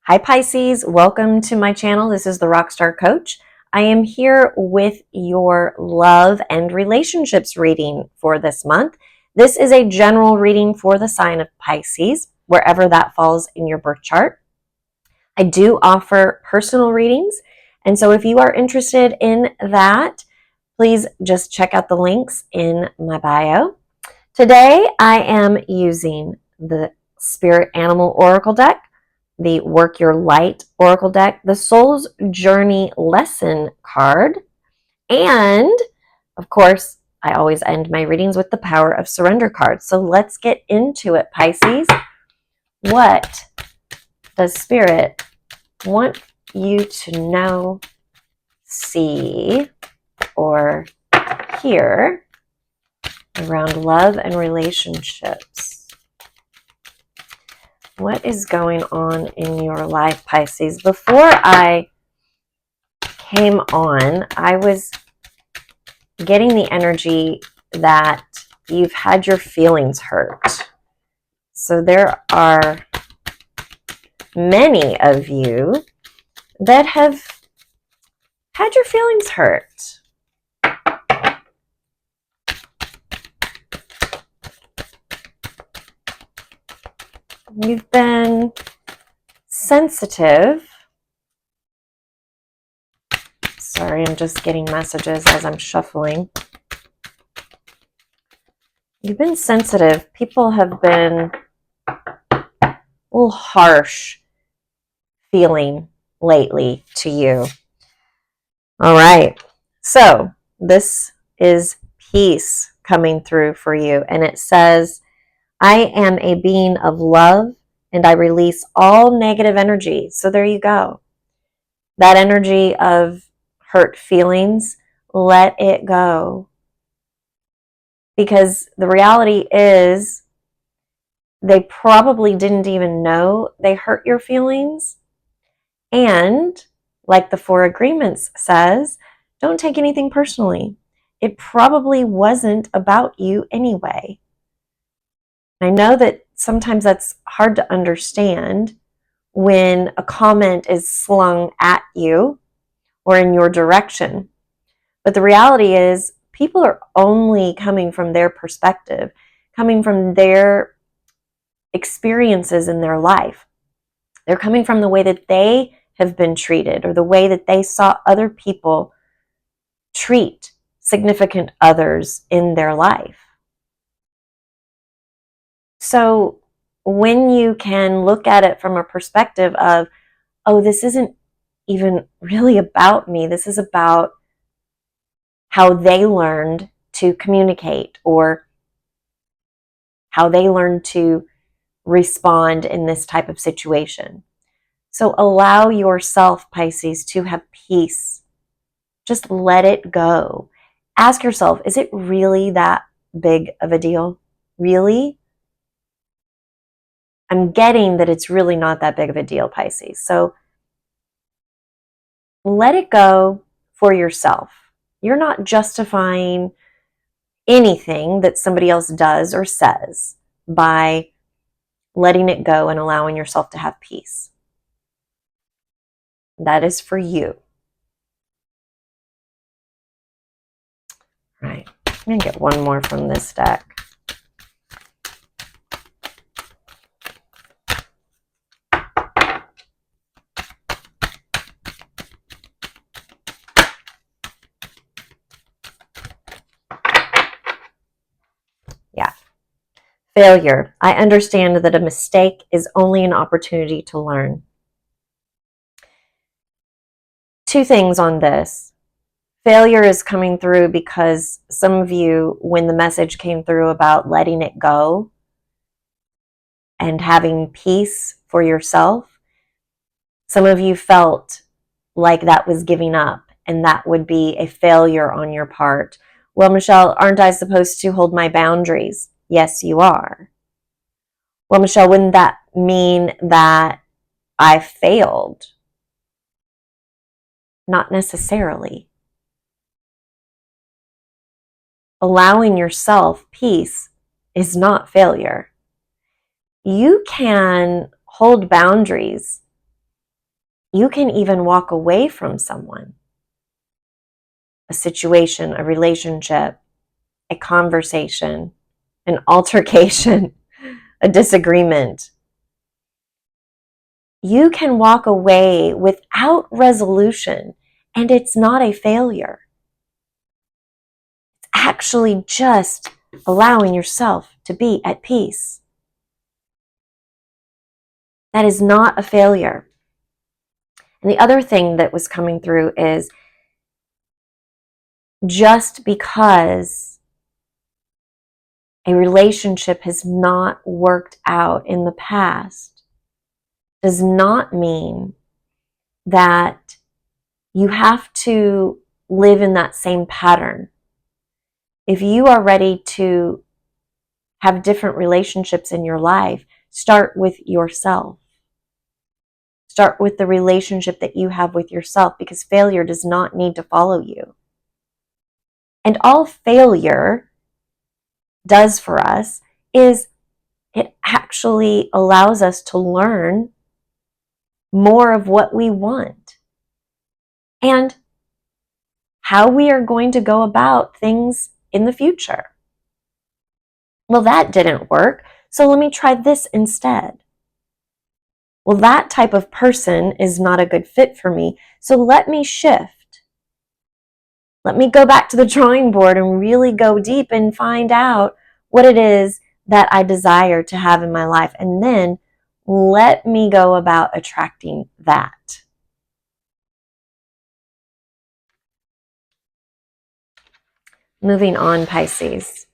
Hi Pisces, welcome to my channel. This is the Rockstar Coach. I am here with your love and relationships reading for this month. This is a general reading for the sign of Pisces, wherever that falls in your birth chart. I do offer personal readings, and so if you are interested in that, please just check out the links in my bio. Today I am using the Spirit Animal Oracle deck, the Work Your Light Oracle deck, the Soul's Journey Lesson card, and of course, I always end my readings with the Power of Surrender card. So let's get into it, Pisces. What does Spirit want you to know, see, or hear around love and relationships? What is going on in your life, Pisces? Before I came on, I was getting the energy that you've had your feelings hurt. So there are many of you that have had your feelings hurt. You've been sensitive. Sorry, I'm just getting messages as I'm shuffling. You've been sensitive. People have been a little harsh feeling lately to you. All right. So this is peace coming through for you. And it says, I am a being of love and I release all negative energy. So there you go. That energy of hurt feelings, let it go. Because the reality is they probably didn't even know they hurt your feelings. And like the Four Agreements says, don't take anything personally. It probably wasn't about you anyway. I know that sometimes that's hard to understand when a comment is slung at you or in your direction. But the reality is people are only coming from their perspective, coming from their experiences in their life. They're coming from the way that they have been treated or the way that they saw other people treat significant others in their life. So when you can look at it from a perspective of, oh, this isn't even really about me. This is about how they learned to communicate or how they learned to respond in this type of situation. So allow yourself, Pisces, to have peace. Just let it go. Ask yourself, is it really that big of a deal? Really? I'm getting that it's really not that big of a deal, Pisces. So let it go for yourself. You're not justifying anything that somebody else does or says by letting it go and allowing yourself to have peace. That is for you. All right. I'm going to get one more from this deck. Yeah. Failure. I understand that a mistake is only an opportunity to learn. Two things on this. Failure is coming through because some of you, when the message came through about letting it go and having peace for yourself, some of you felt like that was giving up and that would be a failure on your part. Well, Michelle, aren't I supposed to hold my boundaries? Yes, you are. Well, Michelle, wouldn't that mean that I failed? Not necessarily. Allowing yourself peace is not failure. You can hold boundaries You can even walk away from someone, a situation, a relationship, a conversation, an altercation, a disagreement. You can walk away without resolution, and it's not a failure. It's actually just allowing yourself to be at peace. That is not a failure. And the other thing that was coming through is just because a relationship has not worked out in the past does not mean that you have to live in that same pattern. If you are ready to have different relationships in your life, start with yourself. Start with the relationship that you have with yourself, because failure does not need to follow you. And all failure does for us is it actually allows us to learn more of what we want and how we are going to go about things in the future. Well, that didn't work, so let me try this instead. Well, that type of person is not a good fit for me, so let me shift. Let me go back to the drawing board and really go deep and find out what it is that I desire to have in my life, and then let me go about attracting that. Moving on, Pisces.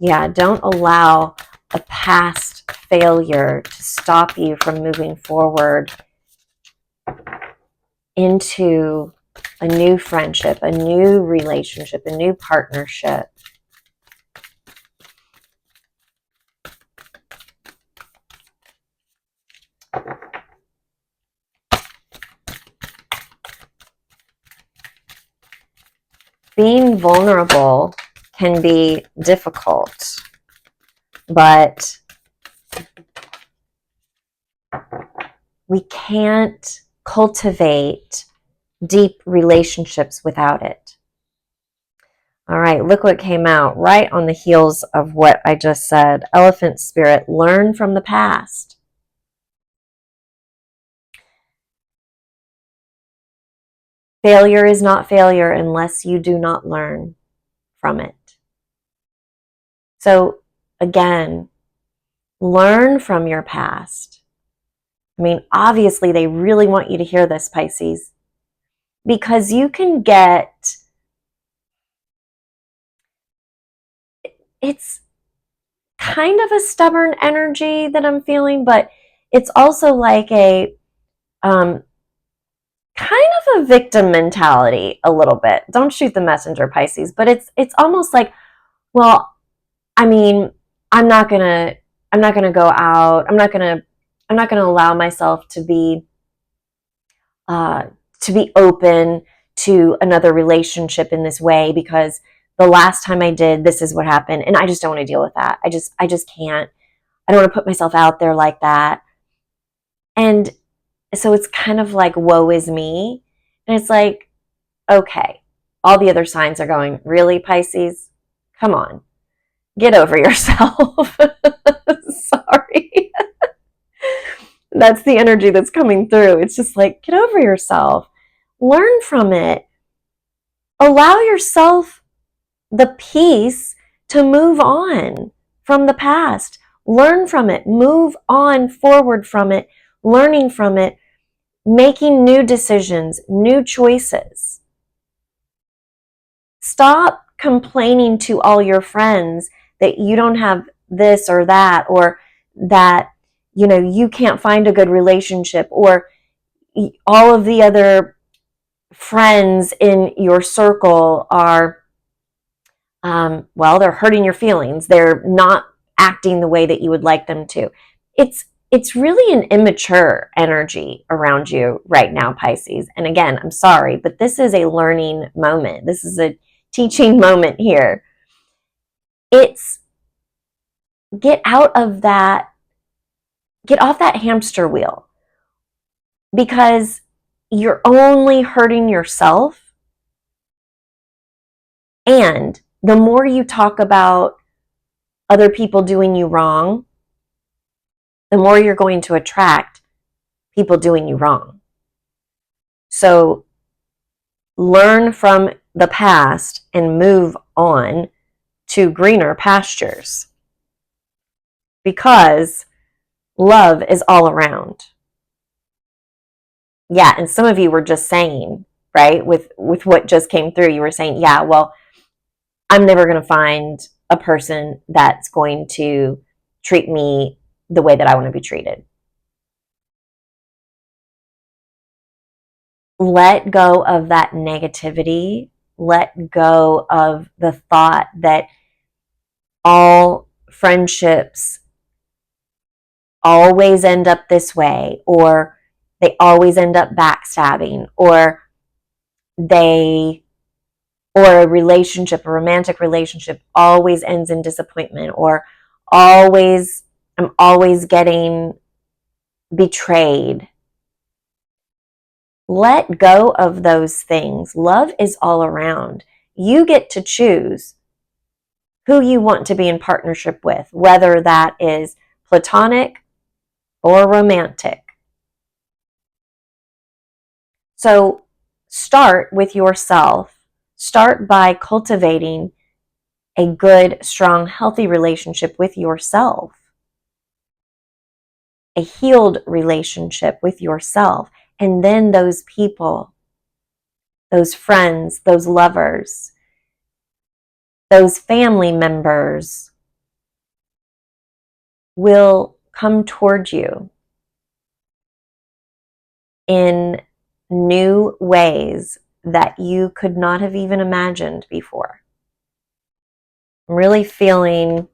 Yeah, don't allow a past failure to stop you from moving forward into a new friendship, a new relationship, a new partnership. Being vulnerable can be difficult, but we can't cultivate deep relationships without it. All right, look what came out right on the heels of what I just said. Elephant spirit, learn from the past. Failure is not failure unless you do not learn from it. So again, learn from your past. I mean, obviously they really want you to hear this, Pisces, because you can get, it's kind of a stubborn energy that I'm feeling, but it's also like a kind of a victim mentality a little bit. Don't shoot the messenger, Pisces, but it's almost like, well, I mean, I'm not gonna go out. I'm not gonna allow myself to be open to another relationship in this way, because the last time I did, this is what happened, and I just don't want to deal with that. I just can't. I don't want to put myself out there like that. And so it's kind of like, woe is me. And it's like, okay, all the other signs are going, really, Pisces? Come on, get over yourself. Sorry. That's the energy that's coming through. It's just like, get over yourself. Learn from it. Allow yourself the peace to move on from the past. Learn from it. Move on forward from it. Learning from it. Making new decisions, new choices. Stop complaining to all your friends that you don't have this or that, or that, you know, you can't find a good relationship, or all of the other friends in your circle are, well, they're hurting your feelings. They're not acting the way that you would like them to. It's really an immature energy around you right now, Pisces. And again, I'm sorry, but this is a learning moment. This is a teaching moment here. It's get off that hamster wheel, because you're only hurting yourself. And the more you talk about other people doing you wrong, the more you're going to attract people doing you wrong. So learn from the past and move on to greener pastures, because love is all around. Yeah, and some of you were just saying, right, with what just came through, you were saying, yeah, well, I'm never going to find a person that's going to treat me the way that I want to be treated. Let go of that negativity. Let go of the thought that all friendships always end up this way, or they always end up backstabbing, or a relationship, a romantic relationship, always ends in disappointment, or I'm always getting betrayed. Let go of those things. Love is all around. You get to choose who you want to be in partnership with, whether that is platonic or romantic. So start with yourself. Start by cultivating a good, strong, healthy relationship with yourself, a healed relationship with yourself. And then those people, those friends, those lovers, those family members will come toward you in new ways that you could not have even imagined before. I'm really feeling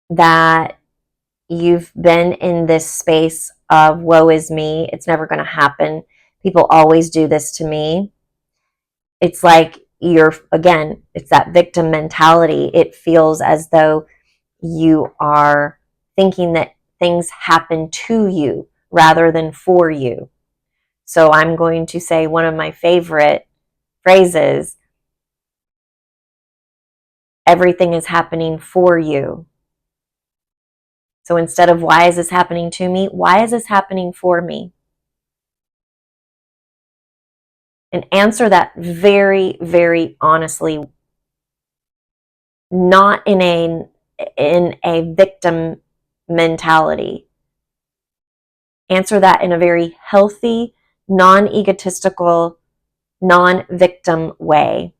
that you've been in this space of woe is me, it's never going to happen, people always do this to me. It's like it's that victim mentality. It feels as though you are thinking that things happen to you rather than for you. So I'm going to say one of my favorite phrases: everything is happening for you. So instead of why is this happening to me, why is this happening for me? And answer that very, very honestly, not in a victim mentality. Answer that in a very healthy, non-egotistical, non-victim way.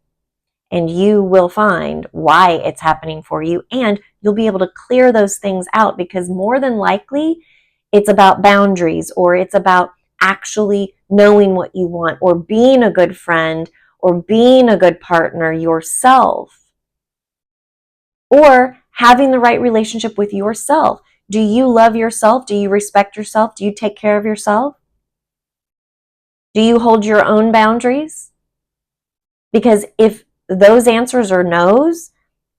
And you will find why it's happening for you, and you'll be able to clear those things out, because more than likely it's about boundaries, or it's about actually knowing what you want, or being a good friend, or being a good partner yourself, or having the right relationship with yourself. Do you love yourself? Do you respect yourself? Do you take care of yourself? Do you hold your own boundaries? Because if those answers are no's,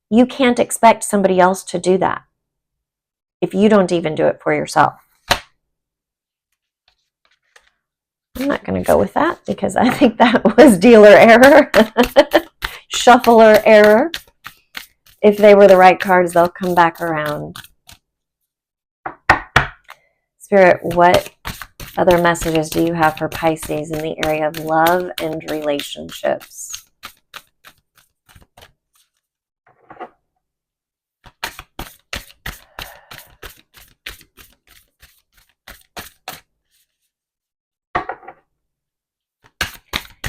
you can't expect somebody else to do that if you don't even do it for yourself. I'm not going to go with that because I think that was dealer error, shuffler error. If they were the right cards, they'll come back around. Spirit, what other messages do you have for Pisces in the area of love and relationships?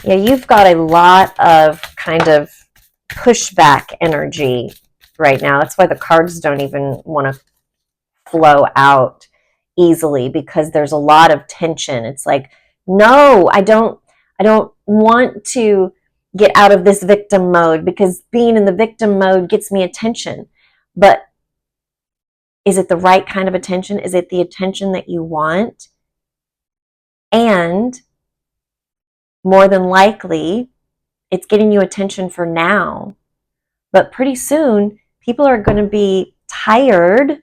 Yeah, you've got a lot of kind of pushback energy right now. That's why the cards don't even want to flow out easily, because there's a lot of tension. It's like, no, I don't want to get out of this victim mode, because being in the victim mode gets me attention. But is it the right kind of attention? Is it the attention that you want? And more than likely, it's getting you attention for now. But pretty soon, people are going to be tired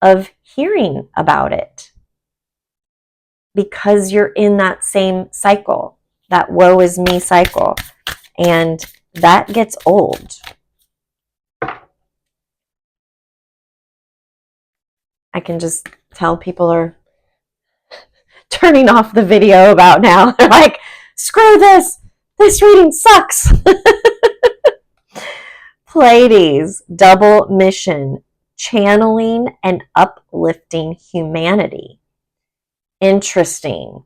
of hearing about it because you're in that same cycle, that woe is me cycle. And that gets old. I can just tell people are turning off the video about now. They're like, screw this. This reading sucks. Pleiades, double mission, channeling and uplifting humanity. Interesting.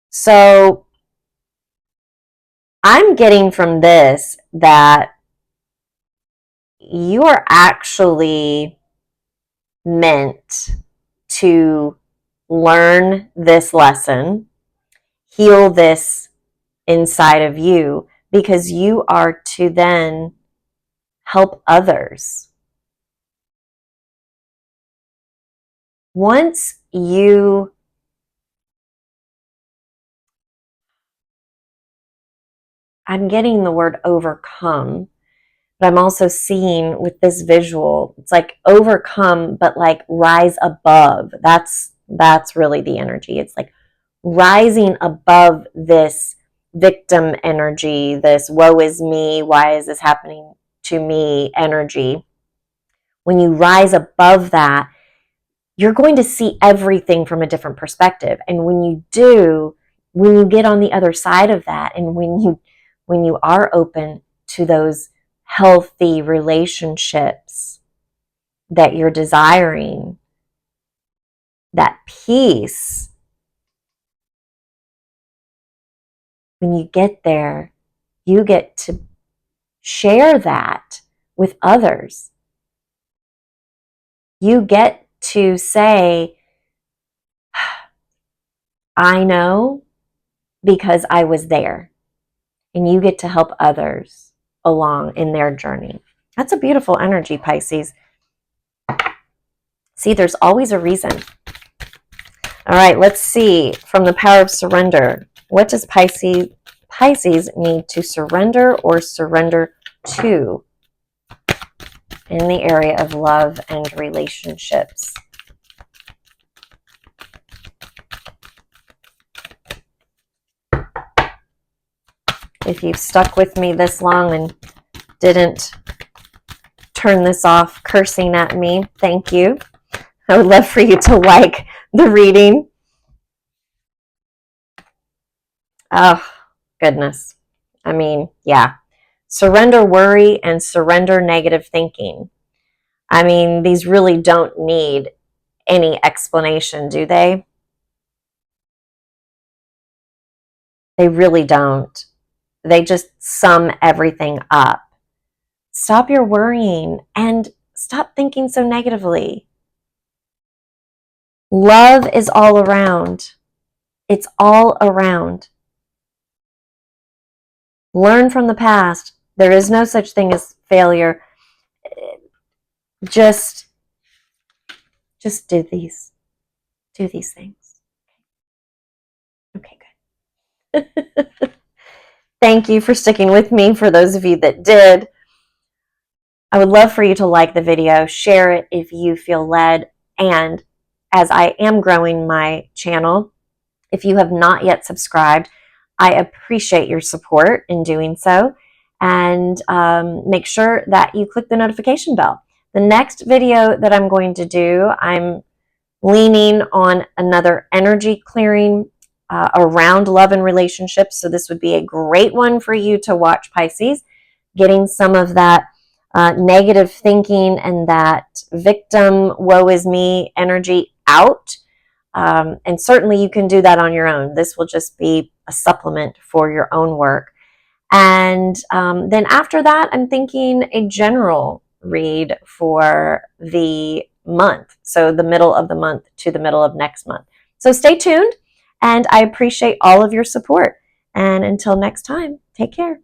So I'm getting from this that you are actually meant to learn this lesson, heal this inside of you, because you are to then help others. Once you I'm getting the word overcome, but I'm also seeing with this visual, it's like overcome, but like rise above. That's really the energy. It's like rising above this victim energy, this woe is me, why is this happening to me energy. When you rise above that, you're going to see everything from a different perspective. And when you do, when you get on the other side of that, and when you are open to those healthy relationships that you're desiring, that peace, when you get there, you get to share that with others. You get to say, I know because I was there. And you get to help others along in their journey. That's a beautiful energy, Pisces. See, there's always a reason. All right, let's see from the power of surrender. What does Pisces need to surrender or surrender to in the area of love and relationships? If you've stuck with me this long and didn't turn this off cursing at me, thank you. I would love for you to like the reading. Oh, goodness. I mean, yeah. Surrender worry and surrender negative thinking. I mean, these really don't need any explanation, do they? They really don't. They just sum everything up. Stop your worrying and stop thinking so negatively. Love is all around. It's all around. Learn from the past. There is no such thing as failure. Just do these. Do these things. Okay, good. Thank you for sticking with me. For those of you that did, I would love for you to like the video, share it if you feel led, and as I am growing my channel, if you have not yet subscribed, I appreciate your support in doing so, and make sure that you click the notification bell. The next video that I'm going to do, I'm leaning on another energy clearing around love and relationships, so this would be a great one for you to watch, Pisces, getting some of that negative thinking and that victim, woe is me energy out. And certainly you can do that on your own. This will just be a supplement for your own work. And then after that, I'm thinking a general read for the month. So the middle of the month to the middle of next month. So stay tuned, and I appreciate all of your support. And until next time, take care.